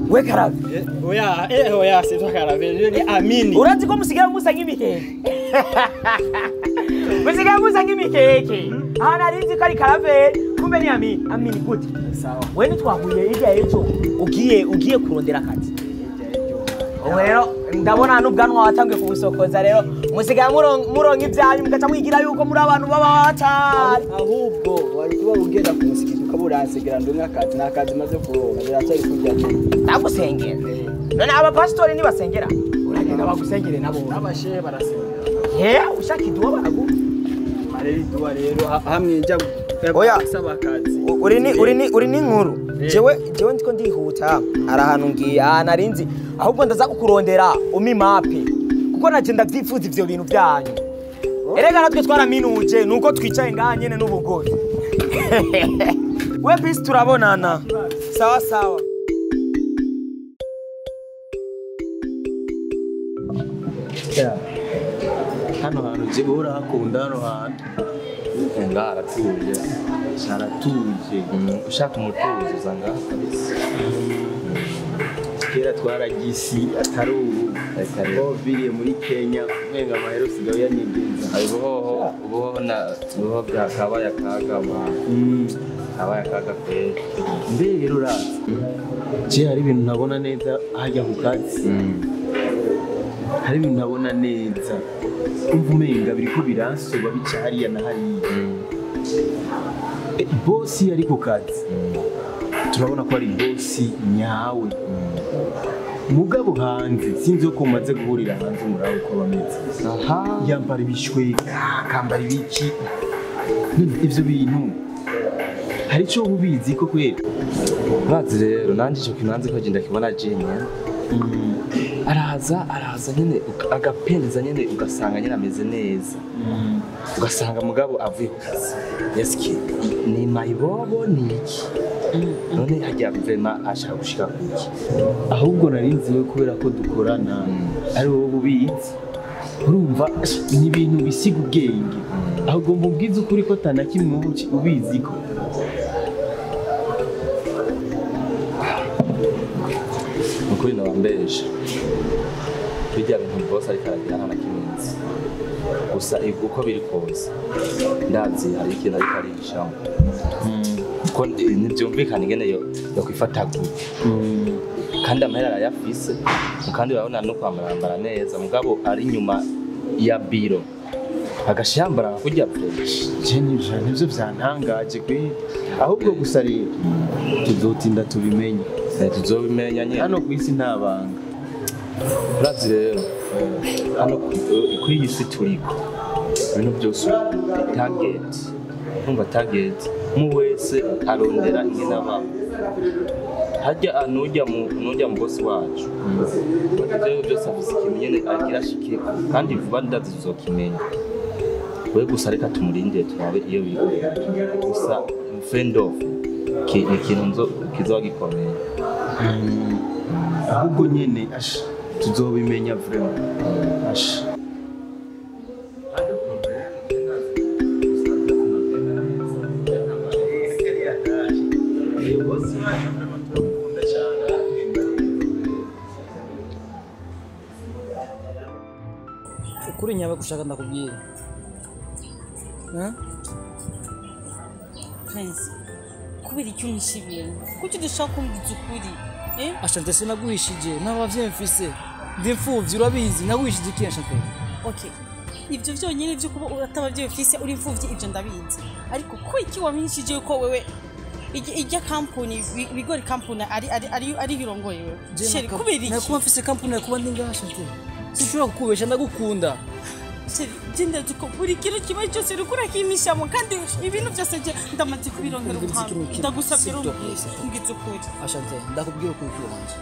We Karave. Oya, c'est toi Karave. Je dis Amini. Urazi ko musigaye musanga imikeke. Musigaye musanga imikeke. Hana rinzi ko ari Karave, kumbe ni Amini. Amini gute? Sawa. We nitwahuye hirya y'ejo ugiye kurondera akazi. Rero ndabona n'ubwanwa watangiye kubusokoza rero musigaye muronka ibyanyu mugaca mwigira yuko muri abantu b'abatari. Ahubwo wari kuba ugenda kumusikira ukaburansigera ndumwe akazi nakazi maze kuronka biracyari kujya. Nagusengera. None aba pastori ni basengera. Uragenda bagusengere nabo. Abashehe barasengera. Ushaka iduwa baragu. Mareri duwa rero hamwe njya gusaba akazi. Uri ni nkuru. Jewe ndiko ndihuta arahantu ngiye narinzi ahubwo ndaza kukurondera umimape kuko naje ndavyifuza ivyo bintu byanyu. Erega natwe twaraminuje nuko twicaye ngaha nyene n'ubugori. We peace turabonana. Sawa sawa. Hano hantu zibura hakunda hano hantu ngaratuje ushaka umutuzo usanga kabisa kera twaragisi atari ubu biriye muri Kenya menga mahero sigaye yanyengenza ubuho byakabaye akagama kabaye akagape mbe rero urazi je hari ibintu nabona neza hajya ku kazi hari ibintu nabona neza uvumenga biriko biransoba bicariya na hariya bosi ari ku kazi turabona ko ari bosi nyawe mugabo hanze sinzi ko umaze guhurira hanze muraho ko bameze yambara ibishweka akambara ibiki ivyo bintu hari cyo ubizi ko kwera bazi rero nanje cyo kinanze ko agenda kibona jenya araza nyene agapenza nyene ugasanga nyene ameze neza ugasanga mugabo avuye ku kazi yeski ni mayibobo niki none hajya vrema ashaka gushika kuki ahubwo narinziwe kubera ko dukorana ari wowe ubizi urumva ni ibintu bisiga ubwenge ahubwo mbubwiza ukuri ko tanakimwe ubizi ko ukuri nabambeje bijya bintu bose ariko aragirana na kimenzi gusa uko biri kose ndazi hari ikintu ariko arishamo ko ntibyumvikana ingene yo kwifata gute kandi amahera arayafise kandi urabona no kwambara neza mugabo ari nyuma ya biro agashambara kujya je nivyo vyantangaje kwe ahubwo gusa rero tuzotinda tubimenya tuzobimenya nyene hano kwisi ntabanga urazi rero hano kuri iyi si turiko ibintu byose target numva target mu wese arondera ingena babo hajya anujya mu boss wacu rero byose afise ikimenyene agira shike kandi vuba ndazizokimenya we gusa reka tumurinde turabe iyo bigo gusa friend of ikintu nzo kizoba gikomeye ahubwo nyene tuzobimenya vraiment ukuri nyawe gushaka ndakubwira Prince kubera icyo unyishibira kuki dushaka kumbwiza ukuri ashante sinaguhishije n'abavyeyi mfise ndimfuvyi urabizi naguhishije iki ashante okay ivyo vyonyine byo kuba uratavavyeyi mfise uri imfuvyi ivyo ndabizi ariko ko iki wamenyishije ko wewe ijya company bigori company ari birongoye wewe sheri kubera iki nakuba mfise company yakuba ndinga ashante sinshobora kukubesha ndagukunda Jenda tuko buri kintu kibaye cyose rukura kimishamo kandi ibintu byose je ndamaze kubirongera ubuhanga ndagusabye rero ngize ukuri Ashante ndakubwira ukuri kwanje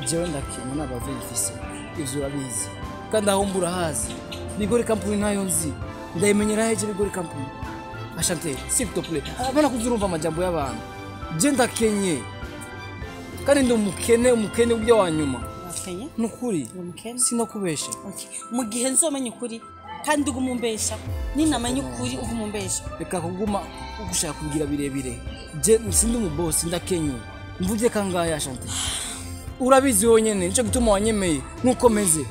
jewe ndakenye n'abavyeyi mfise ivyo urabizi kandi aho mbura hazi bigori company nayo nzi ndayimenyera heje bigori company Ashante s'il te plaît abana kuzurumva amajambo y'abantu je ndakenye kandi ndi umukene ubyo wanyuma Akenye nukuri sinakubesha mu gihe nzomenya ukuri kandi ugumumbesha ninamenya ukuri ugumumbesha reka kuguma ugushaka kugira birebire je sindi umubosi ndakenye mvuge kangahe Ashante urabizi wonyene nico gituma wanyemeye nuko meze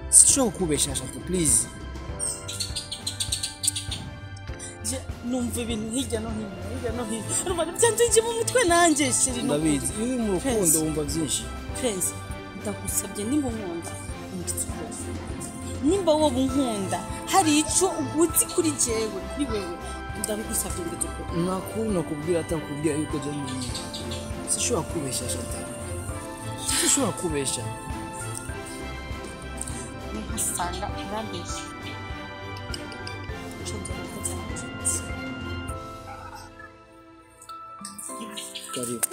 sishobora kubesha Ashante please numva ibintu hirya no hino rubana byanjye mu mutwe nanjye shiri no ndabizi uri mu rukundo wumva byinshi Prince ndagusabye nimba unkunda nimba wowe unkunda hari ico uguzi kuri jewe ni wewe ndabigusabye ngo dukore nakuri nakubwira atakubwira yuko je ndi sishobora kubesha Ashante sishobora kubesha nkasanga urambesha karibu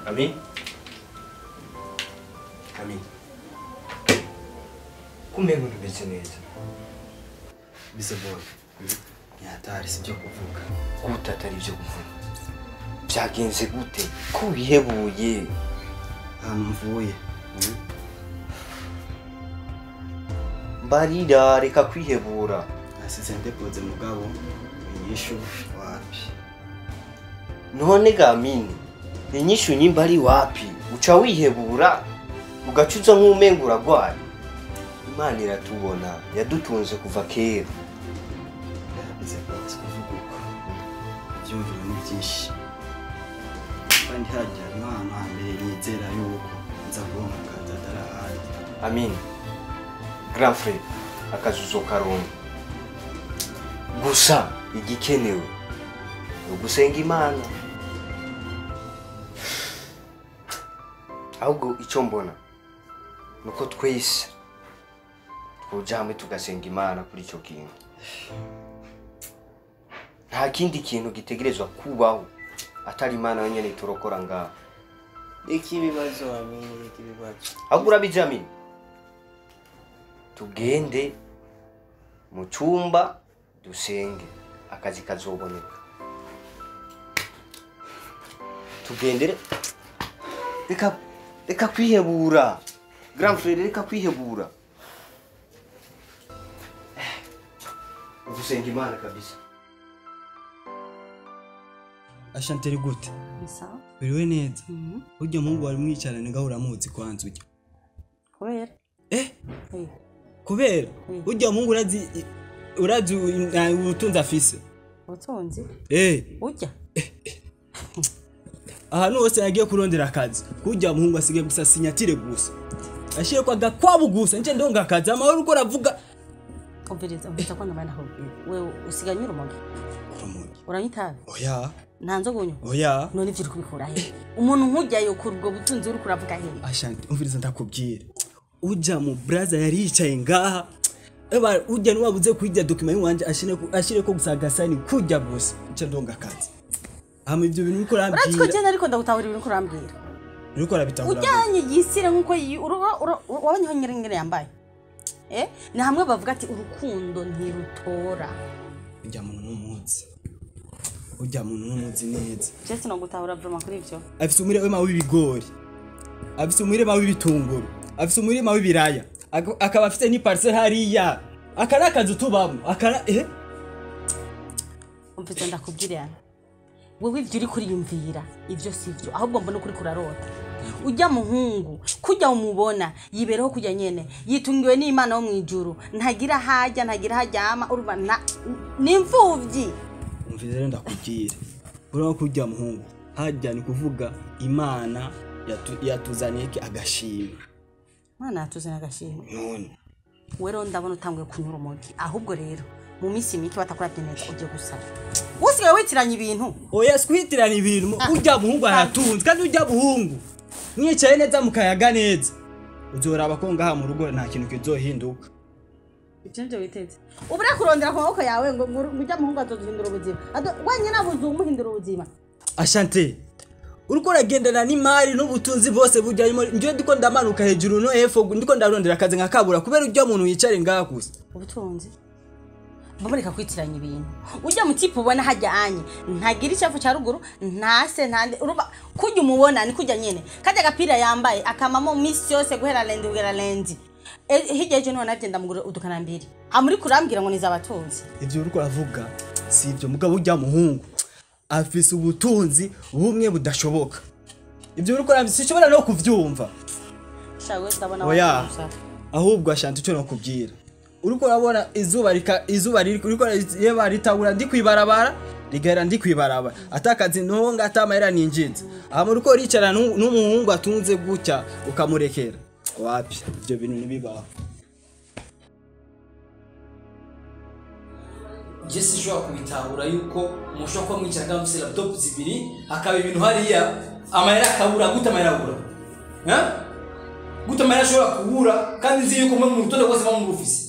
Amin. Amin. Kumbe ngo ndumeze neza. Bise boy. Yatari sibyo kuvuga. Gute atari byo kuvuga. Byagenze gute? Ko wihebuye. Mvuye. Barira reka kwihebura. Nasize ndepoze mugabo inyishu wapi. None gamini. Inyishu nyimba ari wapi? Uca wihebura ugacuza nk'umengura gwaye. Imana iratubona yadutunze kuva kera. Bise boy kuvuga uko. Byumvira ni byinshi. Kandi hajya Imana hambere nizera yuko nza kubona akazi atarahari. Amin. Grand frère akazuzo karongo. Gusa igikenewe ugusenga Imana. Ahubwo icyo mbona nuko twese twujamwe tugasenga Imana kuri icyo kintu. Nta kindi kintu gitegerezwa kubaho atari Imana wenyine turokora ngaho. Ikibibazo Amin, ikibibazo. Ahubwo urabizi Amin, tugende mu cyumba dusenge akazi kazoboneka. Tugendere reka kwihebura. Grand frère reka kwihebura. Dusenga Imana kabisa. Ashante gute? Bisa Biriwe neza. Ujya mungu wari mwicarane ngaho uramuzi kwanza ujya. kubera Kubera ujya mungu urazi ubutunzi afise. ubutunzi ujya Ahantu hose yagiye kurondera akazi kujya muhungu asigaye gusa sinyatire gusa ashire kwa gakwabu gusa nje ndonga akazi amahoro uko ravuga umviriza ko ndabana aho wewe usiganye urumogi uranyitabe oya ntanzo gunyo oya none ivyo kubikora he umuntu nkujyayo kuri ubwo butunzi uri kuravuga he Ashante umviriza ndakubwira ujya mu brother yari yicaye ngaha eba ujya nuwabuze kwijya document wanje ashire ko gusagasani kujya gusa nje ndonga akazi Hama ibyo bintu uko rambira. Uratiko cyane ariko ndagutahura ibintu kurambira. Uriko arabitahura. Ujyanye yisire nkuko wabonye ho nyirengere yambaye. ni hamwe bavuga ati urukundo ntirutora. ujya muntu n'umuzi ujya muntu n'umuzi neza Jesse no gutahura vroma kuri ivyo. afise umurima w'ibigori afise umurima w'ibitunguru afise umurima w'ibiraya akaba afise ni parcelle hariya akana akazi tubamo akana Umvise ndakubwirana. Wewe ivyo uri kuriyumvira ivyo sivyo ahubwo mbona kuri kurarota. Ujya muhungu kujya umubona yibereho kujya nyene yitungiwe n'Imana wo mwijuru ntagira hajya ntagira hajyama urumva n'imfuvyi. umvise rero ndakubwira buriho kujya muhungu hajya ni kuvuga Imana yatuzaniye ki agashima. Imana yatuzaniye agashima none wero ndabona utanguye kunyura umugi ahubwo rero mu minsi mike batakuravye neza uje gusaba usigaye witiranya ibintu. oya skwitirana ibintu ujya muhungu aratunze kandi ujya muhungu mwicaye neza mukayaga neza uzoraba ko ngaha mu rugo nta kintu kizohinduka. Ibyo nje witeze ubura kurondera ku maboko yawe ngo ujya muhungu azoduhindura ubuzima wanye nabuze umuhindura ubuzima. Ashante uriko uragendana n'imari n'ubutunzi bose bujyamo njye ndiko ndamanuka hejuru no hepfo ndiko ndarondera akazi nkakabura kubera ujya muntu yicare ngaha gusa. Ubutunzi bamureka kwitiranya ibintu ujya mu tipe ubona hajya anye ntagira icyafu cya ruguru ntase ntande uruba kujya umubona ni kujya nyene kajya gapira yambaye akamamo miss yose guhera lendi ugera lendi hirya y'ejo none agenda mugura udukana mbiri amuri kurambwira ngo niza abatunzi. Ivyo uriko uravuga si ivyo mugabo ujya muhungu afise ubutunzi bumwe budashoboka. Ivyo uriko urambise sinshobora no kuvyumva. Shawe ndabona oya ahubwo Ashante cyo no kubwira uriko urabona izuba uriko yeba ritabura ndi kwibarabara rigera ndi kwibarabara atakazi ntonga atamahera ninjinze aha uriko ricara n'umuhungu atunze gutya ukamurekera wapi ibyo bintu nibibaho. Jesse shobora kubitahura yuko mushobora kuba mwicara kandi mufise laptop zibiri hakaba ibintu hariya amahera akabura gute amahera abura gute amahera ashobora kubura kandi nzi yuko mu rutonde rwose mu rufise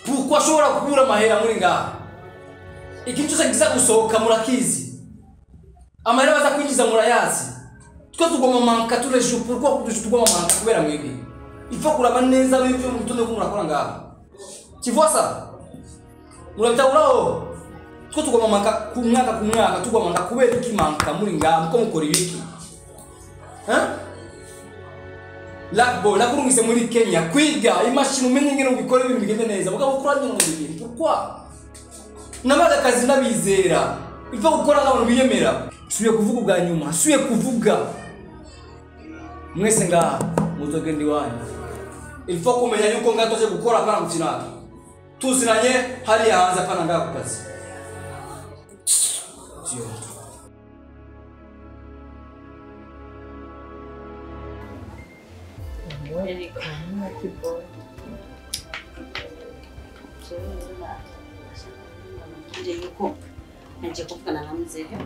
pourquoi ashobora kubura amahera muri ngaha ikintu cyose giza gusohoka murakizi amahera baza kwinjiza murayazi twe tugoma manka tureje pourquoi tugoma manka kubera mwebwe ifa kuraba neza y'ibyo mu rutonde rwo murakora ngaha tu vois ça murabitahuraho twe tugoma manka ku mwaka tugoma manka kubera iki manka muri ngaha muko mukora ibiki la kurungise muri Kenya kwiga imashini umenye ngene ubikora ibintu bigende neza mugabo ukuranye mu bintu pourquoi namaga kazi nabizera ifa gukora nk'abantu biyemera suye kuvuga ubwa nyuma suye kuvuga mwese ngaha muzogenda iwanyu ifa kumenya yuko ngatoje gukora kana gukina tuzinanye hali hanze pana ngaha ku kazi Eriko na kiboro nje yuko nje kuvugana na muzehe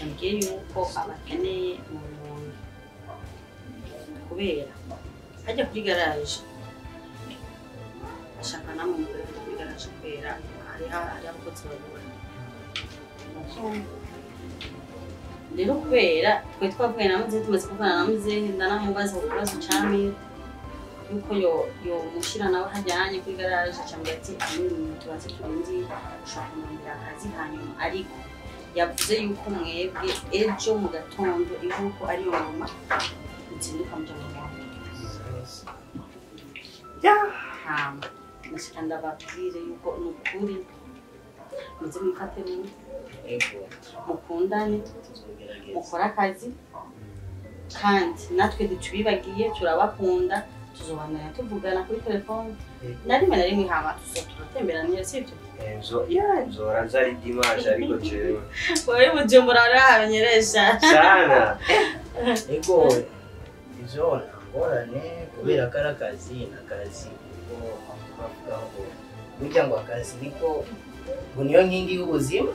yambwiye yuko abakeneye umuntu kubera ajya kuri garage ashaka namwe mu kuri garage kubera hari abakozi babura rero kubera twe twavuye na muzehe tumaze kuvugana na muzehe ndanamubaza ikibazo cyami yuko yo mushira nawe hajyanye kuri garage cyangwa ati amuri mu tubaze tundi ushaka kumwambira akazi hanyuma ariko yavuze yuko mwebwe ejo mu gatondo ihuko ari mama utsinduka mu jambo nashikanda babwire yuko nukuri muze mwifate neza mukundane mukora akazi kandi natwe dutubibagiye turabakunda tuzobanira tuvugana kuri telefone narimwe na rimwe hama tuzotemberanira sivyo zora zari dimanche ariko jewe wewe mujumbura arabanyeresha sana ego izona orane kubera karakazi nakazi ko bavuga ngo burya ngo akazi niko niyo nkingi y'ubuzima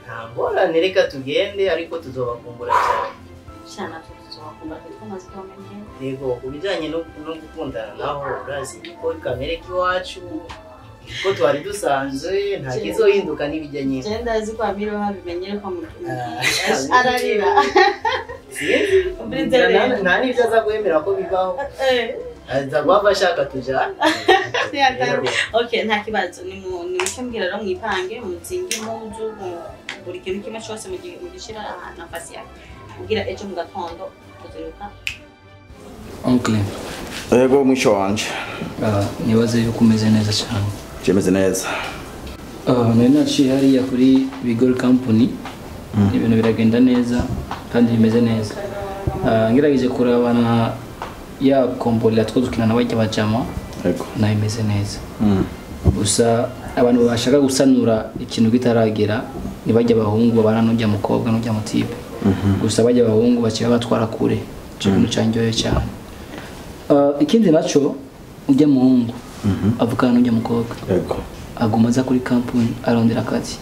nta ngorane reka tugende ariko tuzobakumbura cyane shana tuzobakumbura kuko maze twamenye yego kubijanye no gukundana naho urazi ko kamere kiwacu ko twari dusanzwe nta kizohinduka n'ibijya nyine genda azi kwa miro habimenyere ko ararira nta n'ibyo aza kwemera ko bibaho aza guhava ashaka tujana okay nta kibazo ni mucyo mbwira rero mwipange muzinge impuzu buri kintu kimwe cyose mugishira nafasi yake kugira ejo mu gatondo tuziruka. Uncle yego mwisho wanje nibaze yuko umeze neza cyane. Jemeze neza nari naciye hariya kuri Bigol Company ibintu biragenda neza kandi bimeze neza. Ngerageje kurabana ya kombolera twuzukina n'abajya bajama yego na imeze neza. Gusa abantu bashaka gusanura ikintu gitaragera nibajya abahungu babana n'ujya mukobwa n'ujya mutipe. Gusa bajya abahungu baciye batwara kure ikintu cyanjoye cyane. Ikindi naco ujya muhungu avukana n'ujya mukobwa yego agumaza kuri company arondera akazi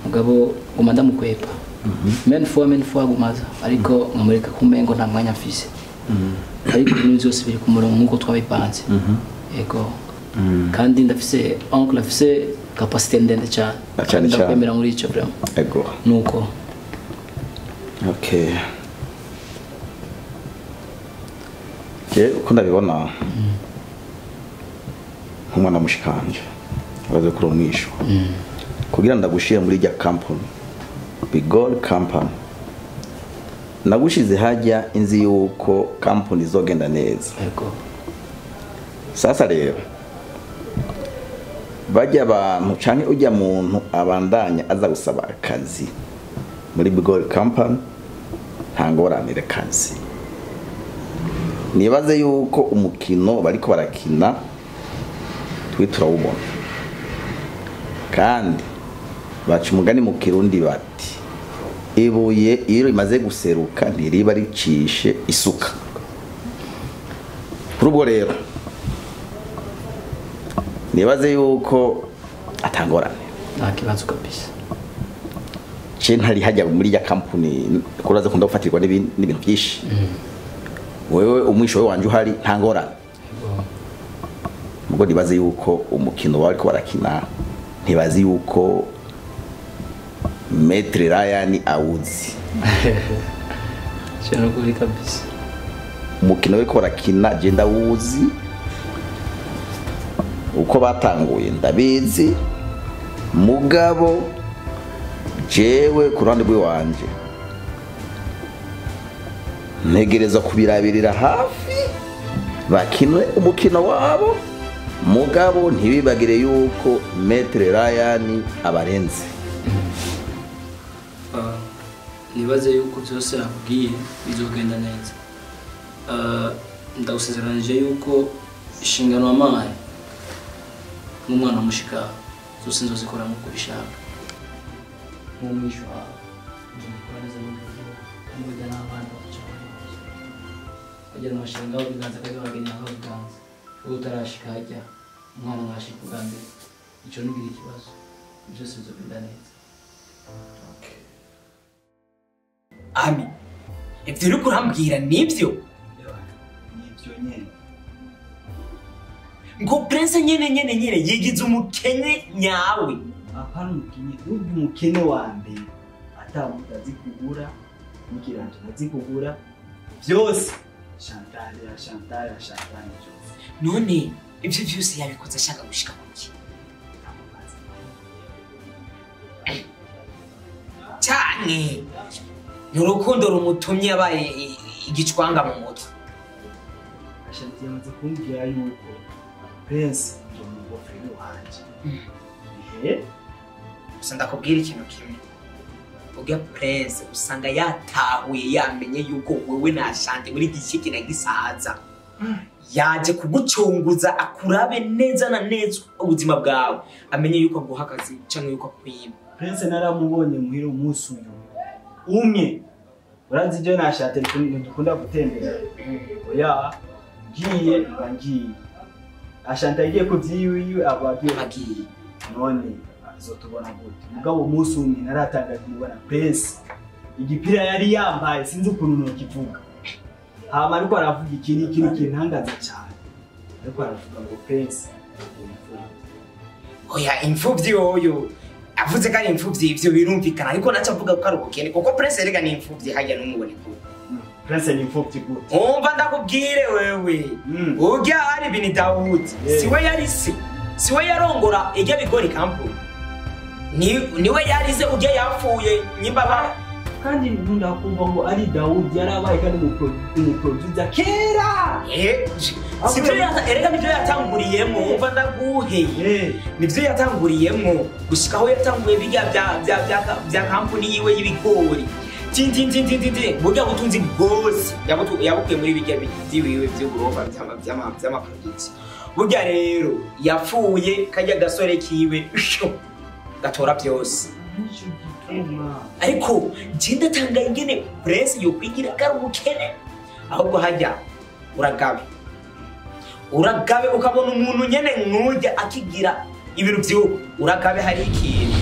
mugabo guma ndamukwepa men for agumaza ariko nkamureka kumengo nta mwanya mfise ariko ibintu byose biri ku murongo nkuko twabipanze yego kandi ndafise uncle afise capacity ndende cyane ndakwemera muri ico vraiment yego nuko okay uko ndabibona nk'umwana mushikanje baze kuri umwisho kugira ndagushire muri rya company Bigol Company nagushize hajya inzi yuko company izogenda neza yego sasa rero bajya abantu canke ujya muntu abandanya aza gusaba akazi muri Bigol Company ntangoranire kazi nibaze yuko umukino bariko barakina turawubona kandi baca umugani mu Kirundi bati ibuye iyo rimaze guseruka ntiriba ricishe isuka. Kuri ubwo rero nibaze yuko atangorane nta kibazo kabisa ntari hajya muri ya company kuraza kunda gufatirwa n'ibintu byinshi wewe umwisho wanje uhari ntangorane ubwo nibaze yuko umukino wari ko barakina ntibazi yuko Maître Ryan awuzi cyane kuri kabisa umukino wari ko barakina je ndawuzi uko batanguye ndabizi mugabo jewe ku ruhande rw'iwanje ntegereza kubirabirira hafi bakinwe umukino wabo mugabo ntibibagire yuko Maître Ryan abarenze. Nibaze yuko byose nakubwiye bizogenda neza. Ndagusezeranije yuko ishingano amaye n'umwana mushika zose nzozikora nkuko bishaka nk'umwisho wawe nzikora neza n'ubwo n'abana kugira ngo bashinga aho biganza kandi bagenda aho biganza uwo utarashika hajya umwana mwashika ubwa mbere icyo ntugire ikibazo byose bizogenda neza. Ami ibyo uri kurambwira nibyo nyene ngo prince nyene yigize umukenye nyawe apana umukenye n'ubwo umukene wa mbere atamutazi kugura n'ikiranje nazi kugura byose Chantal byose none ibyo byose yabikoze ashaka gushika kuki cyane n'urukundo rumutumye yabaye igicwanga mu mutwe. Ashanti yamaze kumbwira yuko Prince ndio mugofero wanje gusa ndakubwira ikintu kimwe ubwo Prince usanga yatahuye yamenye yuko wewe na Ashanti muri gishiki na gisaza yaje kugucunguza akurabe neza na neza ubuzima bwawe amenye yuko guha akazi cyangwa yuko kwiba. Prince naramubonye muhira umunsi uyu umwe urazi je na Ashanti dukunda gutembera oya ngiye bangiye Ashanti agiye ko vyiwiwe abagiye none azotubona gute mugabo umunsi umwe naratanga kumubona Prince igipira yari yambaye sinzi ukuntu no kivuga hama ariko aravuga ikindi kintangaza cyane ariko aravuga ngo Prince oya imfuvyi oyo avuze ko ari imfuvyi ivyo birumvikana ariko naca avuga ko ari ubukene kuko Prince erega ni imfuvyi hajya n'umubone ko Prince ni imfuvyi gute umva ndakubwire wewe urya ari bini Dawudi siwe yari se siwe yarongora ijya bigori company niwe yarize urya yapfuye nyimbaba kandi nkunda kumva ngo ari Dawudi yarabaye kandi umuproducer kera sivyo erega nivyo yatanguriyemo umva ndaguheye nivyo yatanguriyemo gushika aho yatanguye bijya bya company yiwe y'ibigori tintintintintin burya butunzi bwose yabukuye muri bijya byiwiwe by'uburofa by'amaproduction burya rero yapfuye kajya gasore kiwe gatora byose ariko jinda tanga ingene Prince yo kwigira kari umukene ahubwo hajya uragabe ukabona umuntu nyene nkujya akigira ibintu byo uragabe hari ikintu